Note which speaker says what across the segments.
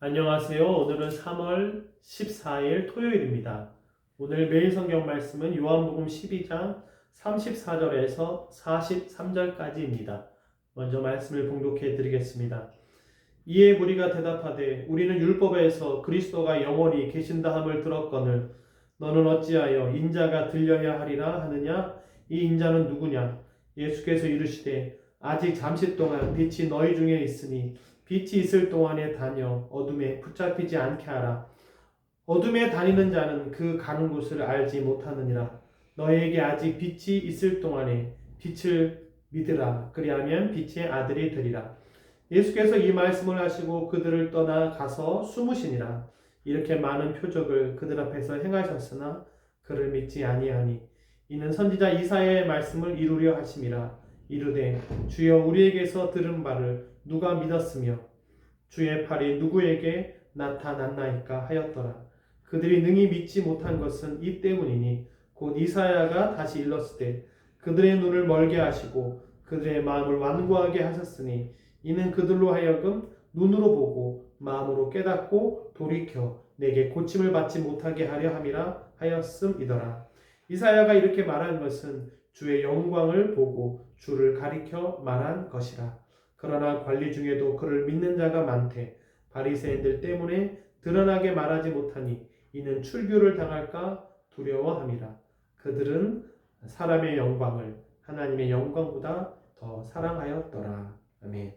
Speaker 1: 안녕하세요. 오늘은 3월 14일 토요일입니다. 오늘 매일 성경 말씀은 요한복음 12장 34절에서 43절까지입니다. 먼저 말씀을 봉독해 드리겠습니다. 이에 무리가 대답하되 우리는 율법에서 그리스도가 영원히 계신다 함을 들었거늘 너는 어찌하여 인자가 들려야 하리라 하느냐? 이 인자는 누구냐? 예수께서 이르시되 아직 잠시 동안 빛이 너희 중에 있으니 빛이 있을 동안에 다녀 어둠에 붙잡히지 않게 하라. 어둠에 다니는 자는 그 가는 곳을 알지 못하느니라. 너희에게 아직 빛이 있을 동안에 빛을 믿으라. 그리하면 빛의 아들이 되리라. 예수께서 이 말씀을 하시고 그들을 떠나 가서 숨으시니라. 이렇게 많은 표적을 그들 앞에서 행하셨으나 그를 믿지 아니하니 이는 선지자 이사야의 말씀을 이루려 하심이라. 이르되 주여 우리에게서 들은 바를 누가 믿었으며 주의 팔이 누구에게 나타났나이까 하였더라. 그들이 능히 믿지 못한 것은 이 때문이니 곧 이사야가 다시 일렀으되 그들의 눈을 멀게 하시고 그들의 마음을 완고하게 하셨으니 이는 그들로 하여금 눈으로 보고 마음으로 깨닫고 돌이켜 내게 고침을 받지 못하게 하려 함이라 하였음이더라. 이사야가 이렇게 말한 것은 주의 영광을 보고 주를 가리켜 말한 것이라. 그러나 관리 중에도 그를 믿는 자가 많되 바리새인들 때문에 드러나게 말하지 못하니 이는 출교를 당할까 두려워함이라. 그들은 사람의 영광을 하나님의 영광보다 더 사랑하였더라. 아멘.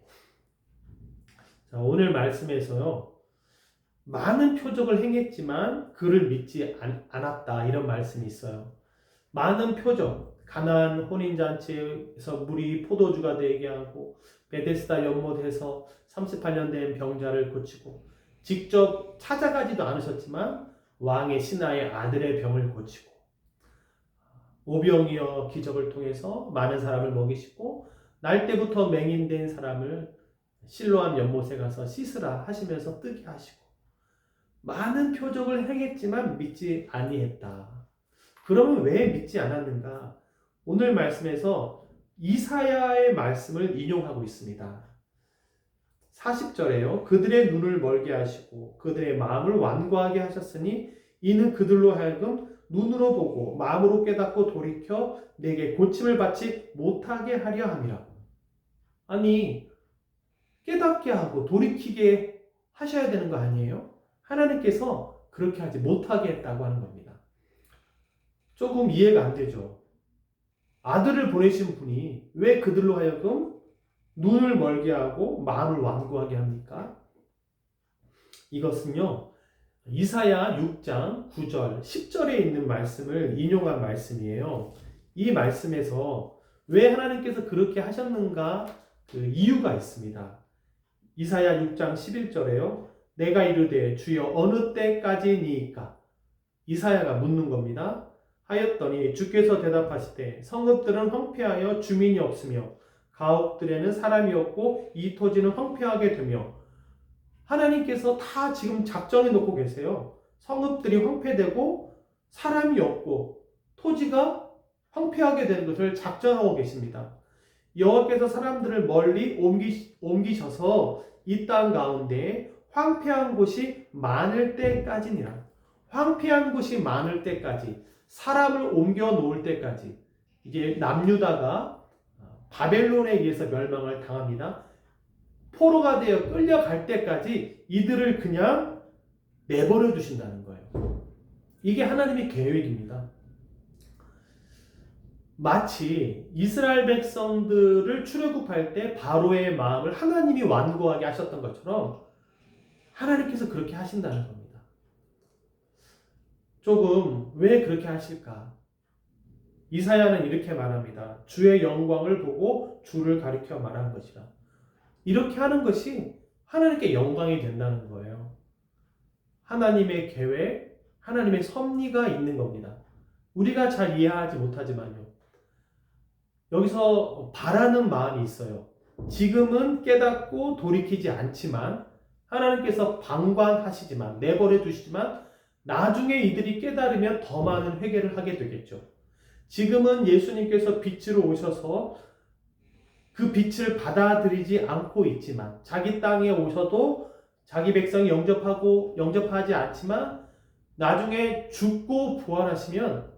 Speaker 1: 자, 오늘 말씀에서요, 많은 표적을 행했지만 그를 믿지 않았다, 이런 말씀이 있어요. 많은 표적, 가나안 혼인잔치에서 물이 포도주가 되게 하고 베데스다 연못에서 38년 된 병자를 고치고 직접 찾아가지도 않으셨지만 왕의 신하의 아들의 병을 고치고 오병이어 기적을 통해서 많은 사람을 먹이시고 날 때부터 맹인된 사람을 실로암 연못에 가서 씻으라 하시면서 뜨게 하시고 많은 표적을 행했지만 믿지 아니했다. 그러면 왜 믿지 않았는가? 오늘 말씀에서 이사야의 말씀을 인용하고 있습니다. 40절에요. 그들의 눈을 멀게 하시고 그들의 마음을 완고하게 하셨으니 이는 그들로 하여금 눈으로 보고 마음으로 깨닫고 돌이켜 내게 고침을 받지 못하게 하려 함이라. 아니, 깨닫게 하고 돌이키게 하셔야 되는 거 아니에요? 하나님께서 그렇게 하지 못하게 했다고 하는 겁니다. 조금 이해가 안 되죠. 아들을 보내신 분이 왜 그들로 하여금 눈을 멀게 하고 마음을 완고하게 합니까? 이것은요, 이사야 6장 9절, 10절에 있는 말씀을 인용한 말씀이에요. 이 말씀에서 왜 하나님께서 그렇게 하셨는가 그 이유가 있습니다. 이사야 6장 11절에요. 내가 이르되 주여 어느 때까지니이까? 이사야가 묻는 겁니다. 하였더니 주께서 대답하시되 성읍들은 황폐하여 주민이 없으며 가옥들에는 사람이 없고 이 토지는 황폐하게 되며 하나님께서 다 지금 작정해 놓고 계세요. 성읍들이 황폐되고 사람이 없고 토지가 황폐하게 되는 것을 작정하고 계십니다. 여호와께서 사람들을 멀리 옮기셔서 이 땅 가운데 황폐한 곳이 많을 때까지니라. 황폐한 곳이 많을 때까지, 사람을 옮겨 놓을 때까지, 이게 남유다가 바벨론에 의해서 멸망을 당합니다. 포로가 되어 끌려갈 때까지 이들을 그냥 내버려 두신다는 거예요. 이게 하나님의 계획입니다. 마치 이스라엘 백성들을 출애굽할 때 바로의 마음을 하나님이 완고하게 하셨던 것처럼 하나님께서 그렇게 하신다는 겁니다. 조금 왜 그렇게 하실까? 이사야는 이렇게 말합니다. 주의 영광을 보고 주를 가리켜 말한 것이라. 이렇게 하는 것이 하나님께 영광이 된다는 거예요. 하나님의 계획, 하나님의 섭리가 있는 겁니다. 우리가 잘 이해하지 못하지만요. 여기서 바라는 마음이 있어요. 지금은 깨닫고 돌이키지 않지만 하나님께서 방관하시지만 내버려 두시지만 나중에 이들이 깨달으면 더 많은 회개를 하게 되겠죠. 지금은 예수님께서 빛으로 오셔서 그 빛을 받아들이지 않고 있지만 자기 땅에 오셔도 자기 백성이 영접하지 않지만 나중에 죽고 부활하시면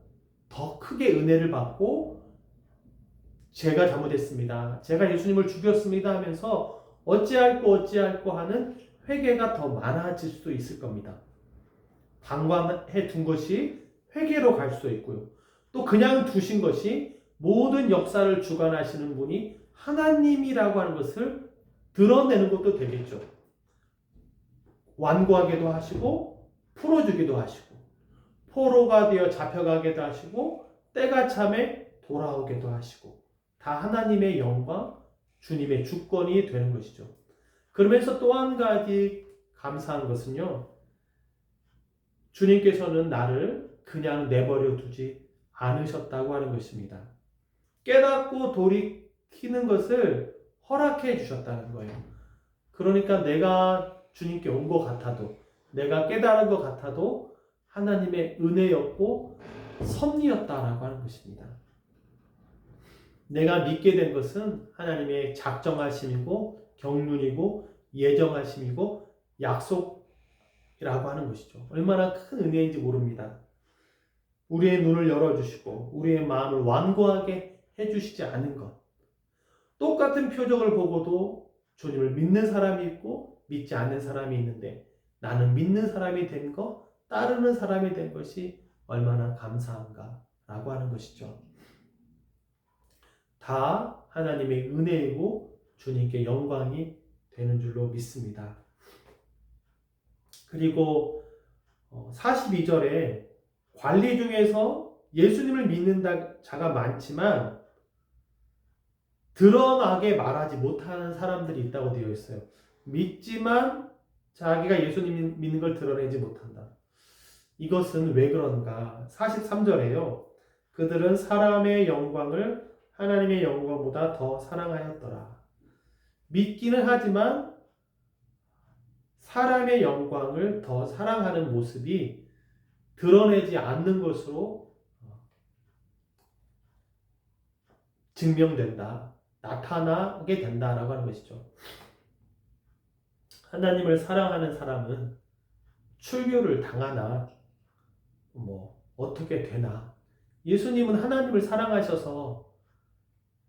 Speaker 1: 더 크게 은혜를 받고 제가 잘못했습니다, 제가 예수님을 죽였습니다 하면서 어찌할꼬 하는 회개가 더 많아질 수도 있을 겁니다. 방관해 둔 것이 회개로 갈 수도 있고요. 또 그냥 두신 것이 모든 역사를 주관하시는 분이 하나님이라고 하는 것을 드러내는 것도 되겠죠. 완고하게도 하시고 풀어주기도 하시고 포로가 되어 잡혀가게도 하시고 때가 참에 돌아오게도 하시고 다 하나님의 영광, 주님의 주권이 되는 것이죠. 그러면서 또 한 가지 감사한 것은요, 주님께서는 나를 그냥 내버려 두지 않으셨다고 하는 것입니다. 깨닫고 돌이키는 것을 허락해 주셨다는 거예요. 그러니까 내가 주님께 온 것 같아도, 내가 깨달은 것 같아도 하나님의 은혜였고 섭리였다라고 하는 것입니다. 내가 믿게 된 것은 하나님의 작정하심이고 경륜이고 예정하심이고 약속이라고 하는 것이죠. 얼마나 큰 은혜인지 모릅니다. 우리의 눈을 열어주시고 우리의 마음을 완고하게 해주시지 않은 것. 똑같은 표적을 보고도 주님을 믿는 사람이 있고 믿지 않는 사람이 있는데 나는 믿는 사람이 된 것, 따르는 사람이 된 것이 얼마나 감사한가라고 하는 것이죠. 다 하나님의 은혜이고 주님께 영광이 되는 줄로 믿습니다. 그리고 42절에 관리 중에서 예수님을 믿는 자가 많지만 드러나게 말하지 못하는 사람들이 있다고 되어 있어요. 믿지만 자기가 예수님 믿는 걸 드러내지 못한다. 이것은 왜 그런가? 43절에요. 그들은 사람의 영광을 하나님의 영광보다 더 사랑하였더라. 믿기는 하지만 사람의 영광을 더 사랑하는 모습이 드러내지 않는 것으로 증명된다. 나타나게 된다라고 하는 것이죠. 하나님을 사랑하는 사람은 출교를 당하나 어떻게 되나. 예수님은 하나님을 사랑하셔서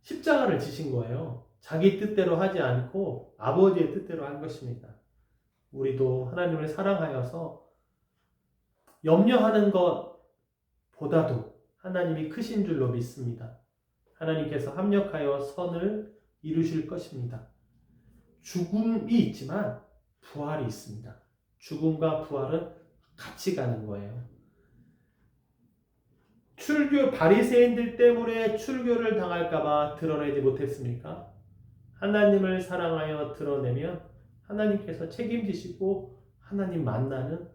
Speaker 1: 십자가를 지신 거예요. 자기 뜻대로 하지 않고 아버지의 뜻대로 한 것입니다. 우리도 하나님을 사랑하여서 염려하는 것보다도 하나님이 크신 줄로 믿습니다. 하나님께서 합력하여 선을 이루실 것입니다. 죽음이 있지만 부활이 있습니다. 죽음과 부활은 같이 가는 거예요. 바리새인들 때문에 출교를 당할까봐 드러내지 못했습니까? 하나님을 사랑하여 드러내면 하나님께서 책임지시고 하나님 만나는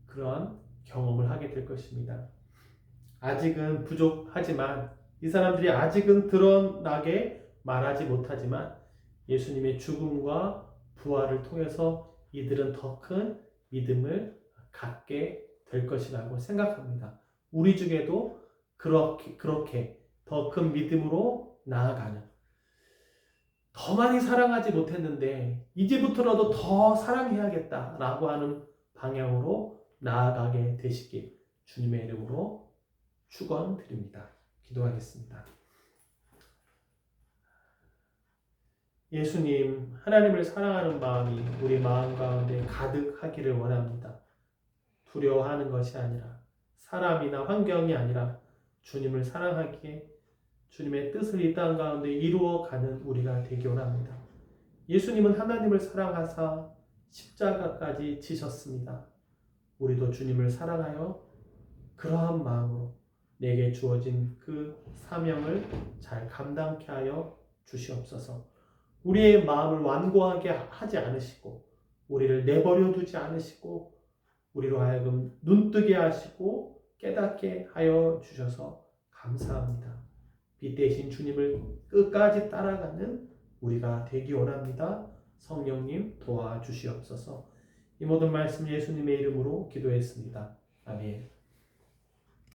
Speaker 1: 그러한 경험을 하게 될 것입니다. 아직은 부족하지만 이 사람들이 아직은 드러나게 말하지 못하지만 예수님의 죽음과 부활을 통해서 이들은 더 큰 믿음을 갖게 될 것이라고 생각합니다. 우리 중에도 그렇게 더 큰 믿음으로 나아가는, 더 많이 사랑하지 못했는데 이제부터라도 더 사랑해야겠다라고 하는 방향으로 나아가게 되시길 주님의 이름으로 축원드립니다. 기도하겠습니다. 예수님, 하나님을 사랑하는 마음이 우리 마음 가운데 가득하기를 원합니다. 두려워하는 것이 아니라, 사람이나 환경이 아니라 주님을 사랑하기에 주님의 뜻을 이 땅 가운데 이루어가는 우리가 되기 원합니다. 예수님은 하나님을 사랑하사 십자가까지 지셨습니다. 우리도 주님을 사랑하여 그러한 마음으로 내게 주어진 그 사명을 잘 감당케 하여 주시옵소서. 우리의 마음을 완고하게 하지 않으시고 우리를 내버려 두지 않으시고 우리로 하여금 눈뜨게 하시고 깨닫게 하여 주셔서 감사합니다. 빛 대신 주님을 끝까지 따라가는 우리가 되기 원합니다. 성령님 도와주시옵소서. 이 모든 말씀 예수님의 이름으로 기도했습니다. 아멘.